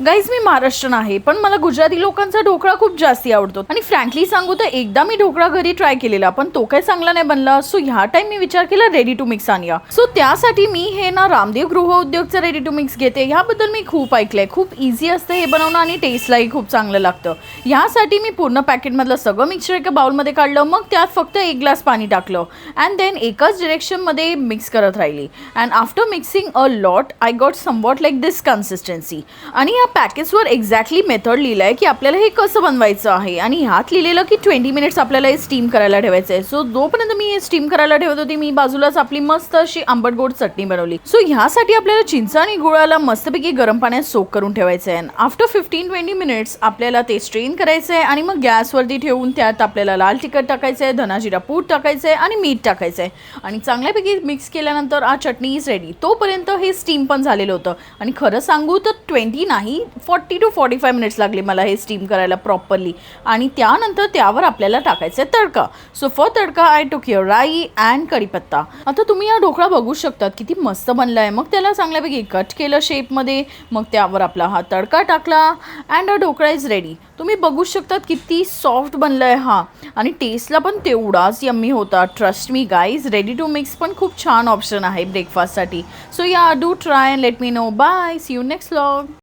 Guys मी महाराष्ट्रीयन आहे, पण मला गुजराती लोकांचा ढोकळा खूप जास्ती आवडतो आणि फ्रँकली सांगू तर एकदा मी ढोकळा घरी ट्राय केलेला, पण तो काही चांगला नाही बनला. सो ह्या टाइम मी विचार केला रेडी टू मिक्स आणूया. सो त्यासाठी मी हे ना रामदेव गृह उद्योगचं रेडी टू मिक्स घेते. ह्याबद्दल मी खूप ऐकलंय, खूप इझी असतं हे बनवणं आणि टेस्टलाही खूप चांगलं लागतं. ह्यासाठी मी पूर्ण पॅकेटमधलं सगळं मिक्सचर एका बाउलमध्ये काढलं, मग त्यात फक्त 1 ग्लास पाणी टाकलं अँड देन एकाच डिरेक्शनमध्ये मिक्स करत राहिली. And after mixing a lot I got somewhat like this consistency. आणि या पॅकेट्सवर एक्झॅक्टली मेथड लिहिलं आहे की आपल्याला हे कसं बनवायचं आहे आणि ह्यात लिहिलेलं की 20 मिनिट्स आपल्याला हे स्टीम करायला ठेवायचं आहे. सो जोपर्यंत मी हे स्टीम करायला ठेवत होती, मी बाजूलाच आपली मस्त अशी आंबट गोड चटणी बनवली. सो ह्यासाठी आपल्याला चिंच आणि गुळाला मस्तपैकी गरम पाण्यात सोक करून ठेवायचं आहे. आफ्टर 15-20 मिनिट्स आपल्याला ते स्ट्रेन करायचं आहे आणि मग गॅसवरती ठेवून त्यात आपल्याला लाल तिखट टाकायचं आहे, धना जिरा पूड टाकायचं आहे आणि मीठ टाकायचं आहे आणि चांगल्यापैकी मिक्स केल्यानंतर आ चटणी इज रेडी. तोपर्यंत हे स्टीम पण झालेलं होतं आणि खरं सांगू तर 20 नाही 40 to 45 मिनिट्स लागले मला हे स्टीम करायला प्रॉपरली. आणि त्यानंतर त्यावर आपल्याला टाकायचं आहे तडका. सो फॉर तडका आय टूक युअर राई अँड कढीपत्ता. आता तुम्ही हा ढोकळा बघू शकतात किती मस्त बनला आहे. मग त्याला चांगल्यापैकी कट केलं शेपमध्ये, मग त्यावर आपला हा तडका टाकला अँड हा ढोकळा इज रेडी. तुम्ही बघू शकतात किती सॉफ्ट बनला आहे हा आणि टेस्टला पण तेवढाच यम्मी होता. Trust me guys, ready to mix पण खूप छान ऑप्शन आहे ब्रेकफास्टसाठी. सो या do try and let me know. Bye, see you next vlog.